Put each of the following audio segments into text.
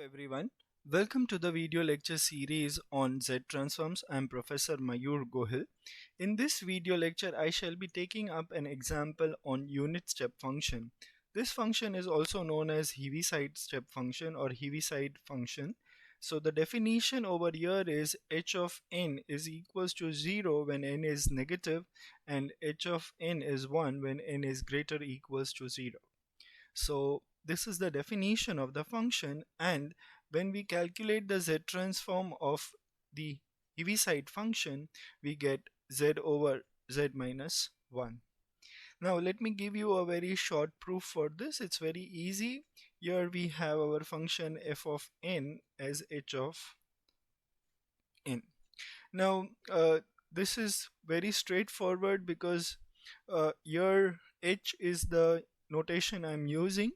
everyone. Welcome to the video lecture series on Z transforms. I am Professor Mayur Gohil. In this video lecture, I shall be taking up an example on unit step function. This function is also known as Heaviside step function or Heaviside function. So the definition over here is h of n is equals to 0 when n is negative and h of n is 1 when n is greater or equals to 0. So this is the definition of the function, and when we calculate the z transform of the Heaviside function, we get z over z minus 1. Now let me give you a very short proof for this. It's very easy. Here we have our function f of n as h of n. Now this is very straightforward because here h is the notation I'm using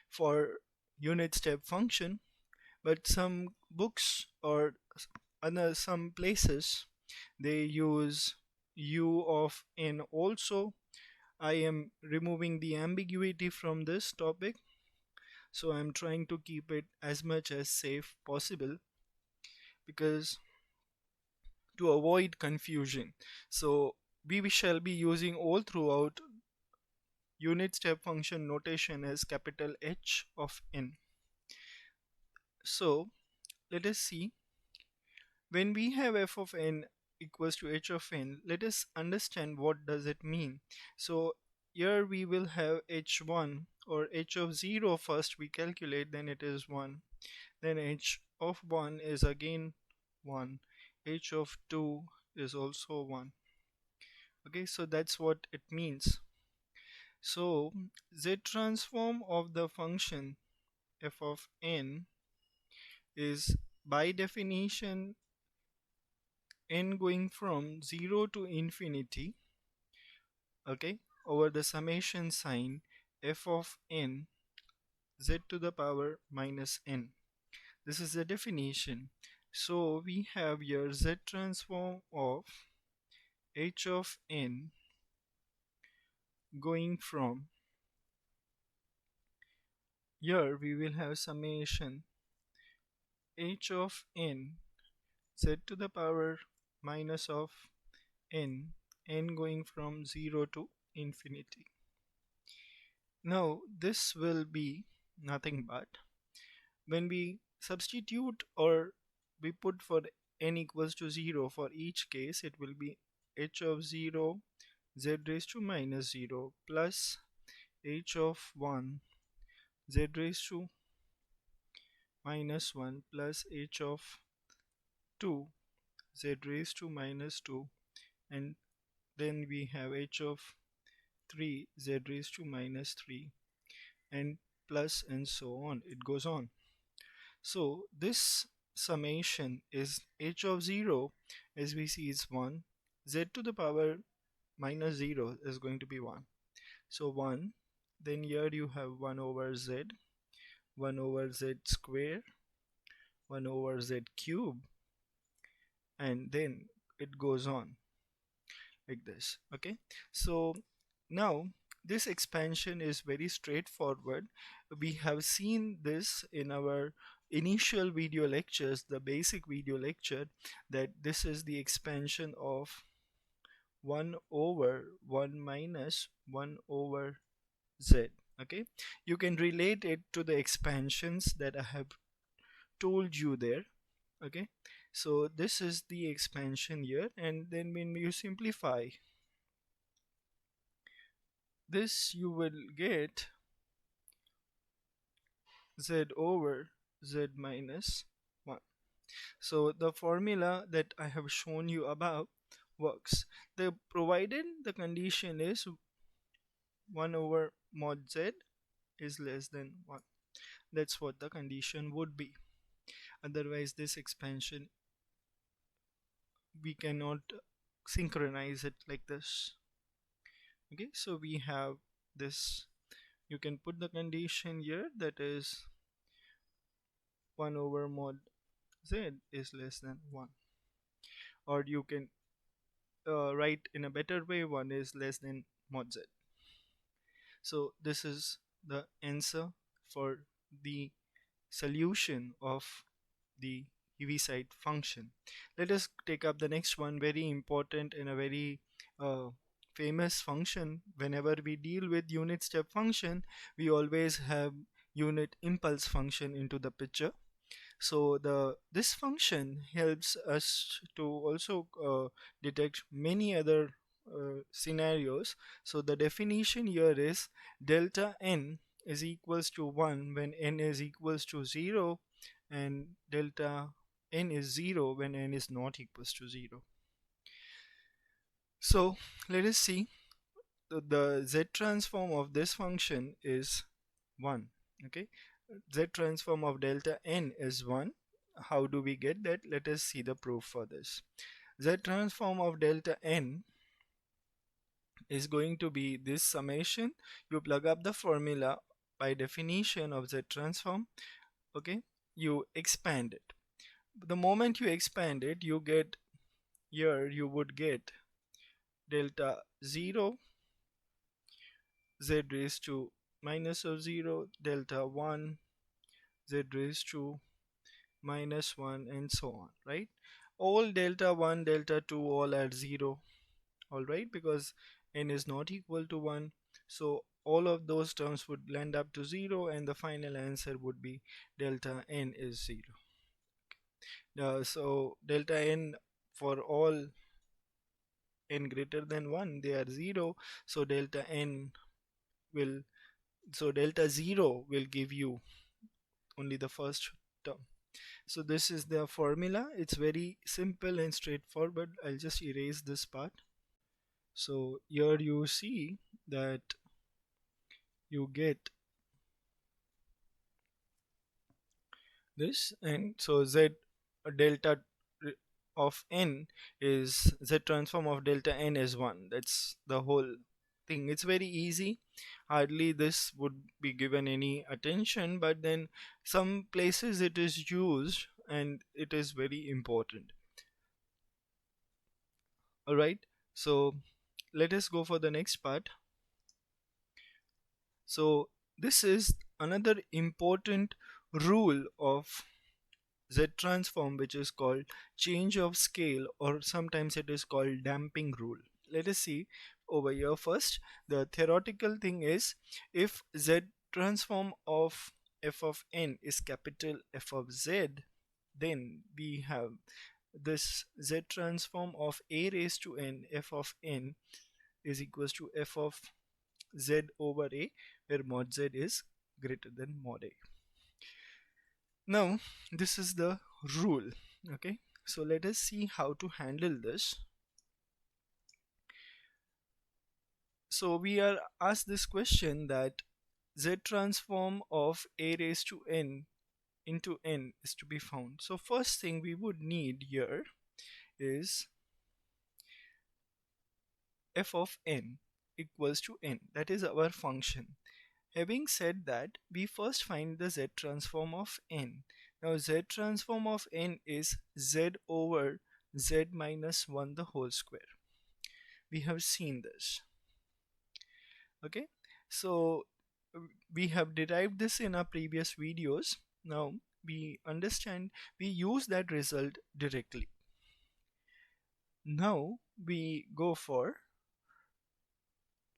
for unit step function, but some books or some places they use u of n also. I am removing the ambiguity from this topic, so I'm trying to keep it as much as safe possible because to avoid confusion. So we shall be using all throughout unit step function notation as capital H of n. So let us see, when we have f of n equals to h of n, let us understand what does it mean. So here we will have h1 or h of 0 first we calculate, then it is 1, then h of 1 is again 1, h of 2 is also 1. Okay, so that's what it means. So z transform of the function f of n is by definition n going from 0 to infinity, okay, over the summation sign f of n z to the power minus n. This is the definition. So we have here z transform of h of n going from, here we will have summation h of n z to the power minus of n, n going from 0 to infinity. Now this will be nothing but, when we substitute or we put for n equals to 0 for each case, it will be h of 0 z raised to minus 0 plus h of 1 z raised to minus 1 plus h of 2 z raised to minus 2, and then we have h of 3 z raised to minus 3, and plus and so on, it goes on. So this summation is h of 0 as we see is 1, z to the power minus 0 is going to be 1, so 1, then here you have 1 over z, 1 over z square, 1 over z cube, and then it goes on like this. Okay, so now this expansion is very straightforward. We have seen this in our initial video lectures, the basic video lecture, that this is the expansion of 1 over 1 minus 1 over z. Okay, you can relate it to the expansions that I have told you there. Okay, so this is the expansion here, and then when you simplify this, you will get z over z minus 1. So the formula that I have shown you above works. The provided the condition is 1 over mod z is less than 1. That's what the condition would be. Otherwise this expansion we cannot synchronize it like this. Okay, so we have this, you can put the condition here, that is 1 over mod z is less than 1, or you can write in a better way, 1 is less than mod z. So this is the answer for the solution of the Heaviside function. Let us take up the next one, very important and a very uh, famous function. Whenever we deal with unit step function, we always have unit impulse function into the picture. So the this function helps us to also detect many other scenarios. So the definition here is delta n is equals to 1 when n is equals to 0, and delta n is 0 when n is not equals to 0. So let us see, the z transform of this function is 1. Okay, z transform of delta n is 1. How do we get that? Let us see the proof for this. Z transform of delta n is going to be this summation. You plug up the formula by definition of Z transform. Okay, you expand it. The moment you expand it, you get, here you would get delta 0, z raised to minus of 0, delta 1, z raised to minus 1, and so on, right? All delta 1, delta 2 all at 0, all right, because n is not equal to 1. So all of those terms would land up to 0, and the final answer would be delta n is 0. So delta n for all n greater than 1, they are 0. So delta n will, so delta 0 will give you only the first term. So this is the formula. It's very simple and straightforward. I'll just erase this part. So here you see that you get this, and so z delta of n is, z transform of delta n is 1. That's the whole thing. It's very easy, hardly this would be given any attention, but then some places it is used and it is very important. Alright, so let us go for the next part. So this is another important rule of Z transform, which is called change of scale, or sometimes it is called damping rule. Let us see over here first. The theoretical thing is, if Z transform of f of n is capital F of z, then we have this Z transform of a raised to n f of n is equals to f of z over a, where mod z is greater than mod a. Now this is the rule. Okay, so let us see how to handle this. So we are asked this question that z transform of a raised to n into n is to be found. So first thing we would need here is f of n equals to n, that is our function. Having said that, we first find the z transform of n. Now z transform of n is z over z minus 1 the whole square. We have seen this. Okay, so we have derived this in our previous videos. Now we understand, we use that result directly. Now we go for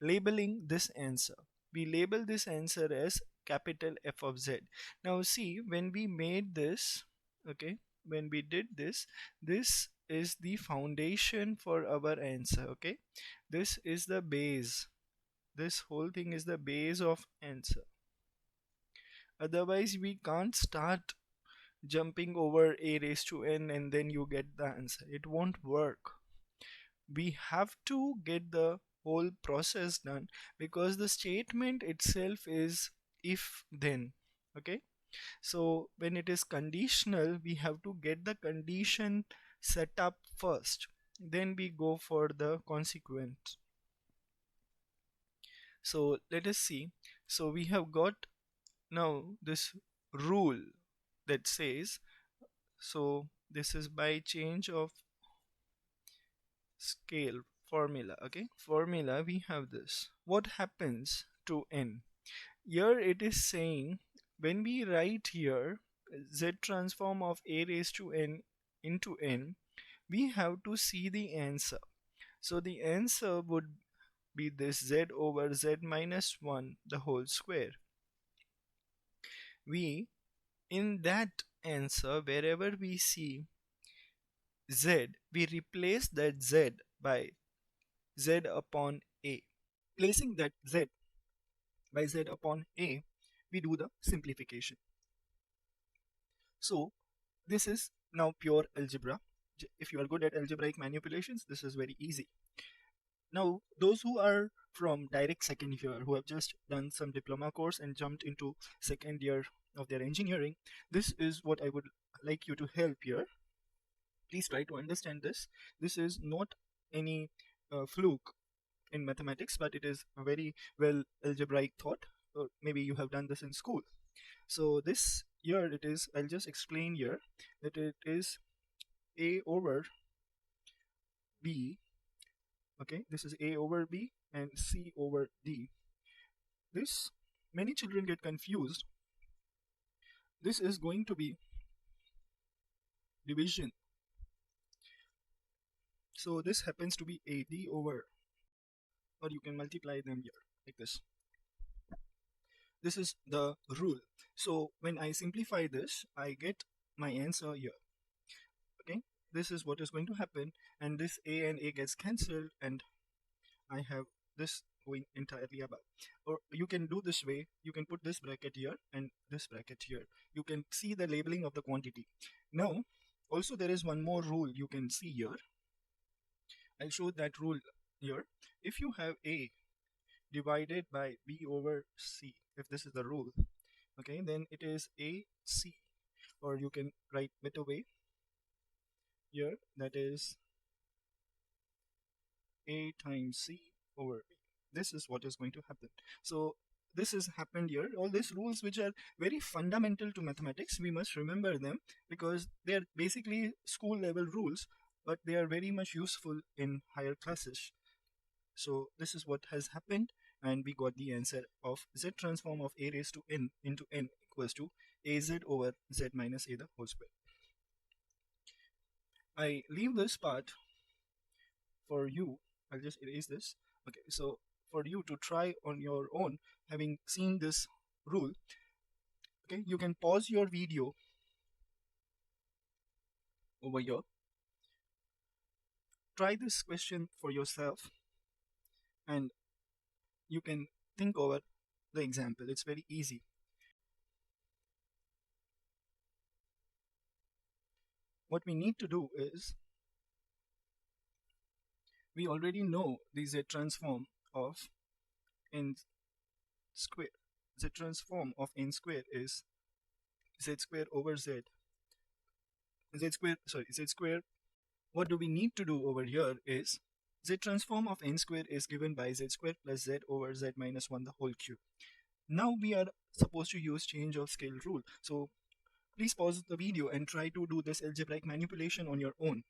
labeling this answer. We label this answer as capital F of z. Now see, when we made this, okay, when we did this, this is the foundation for our answer. Okay, this is the base. This whole thing is the base of answer. Otherwise we can't start jumping over a raised to n and then you get the answer. It won't work. We have to get the whole process done, because the statement itself is if then. Okay, so when it is conditional, we have to get the condition set up first, then we go for the consequent. So let us see. So we have got now this rule that says, so this is by change of scale formula. Okay, formula, we have this. What happens to n? Here it is saying When we write here z transform of a raised to n into n, we have to see the answer. So the answer would be this z over z minus 1 the whole square. We, in that answer, wherever we see z, we replace that z by z upon a. Placing that z by z upon a, we do the simplification. So this is now pure algebra. If you are good at algebraic manipulations, this is very easy. Now, those who are from direct second year, who have just done some diploma course and jumped into second year of their engineering, this is what I would like you to help here. Please try to understand this. This is not any fluke in mathematics, but it is a very well algebraic thought. Or maybe you have done this in school. So this here it is, I'll just explain here that it is a over b. Okay, this is a over b and c over d. This, many children get confused. This is going to be division. So this happens to be a d over, or you can multiply them here like this. This is the rule. So when I simplify this, I get my answer here. Okay, this is what is going to happen, and this a and a gets cancelled, and I have this going entirely above. Or you can do this way, you can put this bracket here and this bracket here. You can see the labeling of the quantity. Now also there is one more rule you can see here. I'll show that rule here. If you have a divided by b over c, if this is the rule, okay, then it is a c, or you can write better way here, that is a times c over b. This is what is going to happen. So this has happened here. All these rules which are very fundamental to mathematics, we must remember them because they are basically school level rules, but they are very much useful in higher classes. So this is what has happened, and we got the answer of z transform of a raised to n into n equals to az over z minus a the whole square. I leave this part for you. I'll just erase this. Okay, so for you to try on your own, having seen this rule, okay, you can pause your video over here. Try this question for yourself, and you can think over the example. It's very easy. What we need to do is, we already know the z transform of n square. Z transform of n square is z square over z. Z square. What do we need to do over here is z transform of n square is given by z square plus z over z minus 1 the whole cube. Now we are supposed to use change of scale rule. So please pause the video and try to do this algebraic manipulation on your own.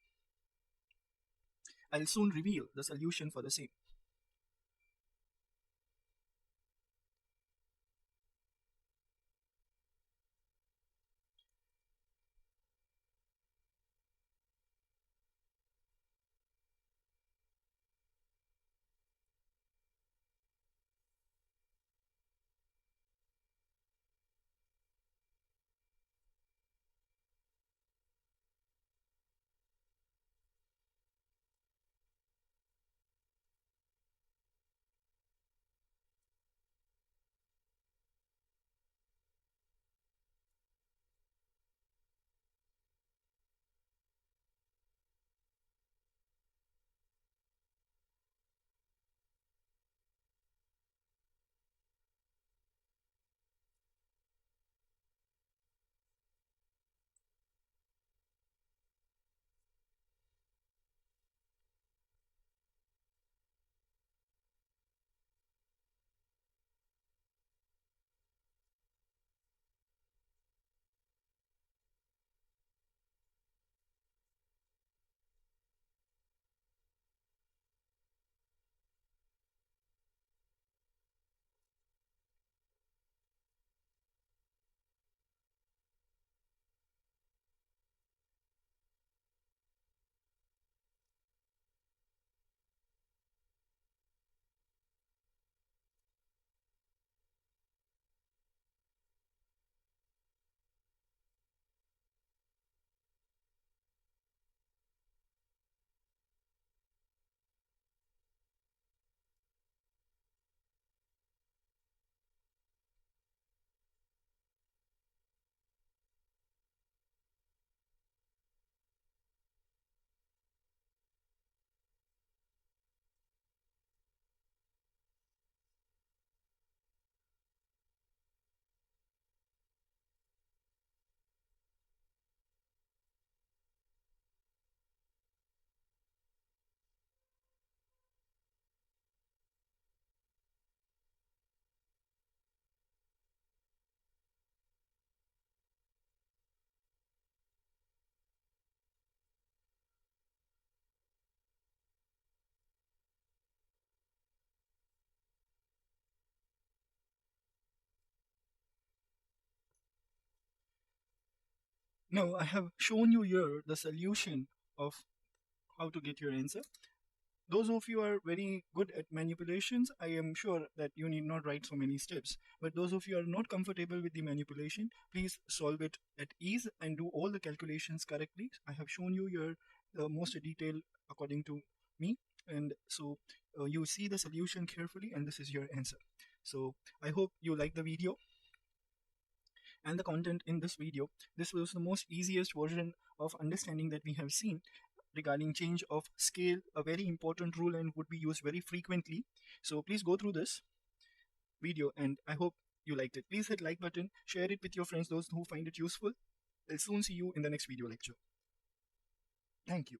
I'll soon reveal the solution for the same. Now I have shown you here the solution of how to get your answer. Those of you are very good at manipulations, I am sure that you need not write so many steps. But those of you are not comfortable with the manipulation, please solve it at ease and do all the calculations correctly. I have shown you your most detail according to me, and so you see the solution carefully, and this is your answer. So I hope you like the video and the content in this video. This was the most easiest version of understanding that we have seen regarding change of scale, a very important rule and would be used very frequently. So please go through this video and I hope you liked it. Please hit like button, share it with your friends, those who find it useful. I'll soon see you in the next video lecture. Thank you.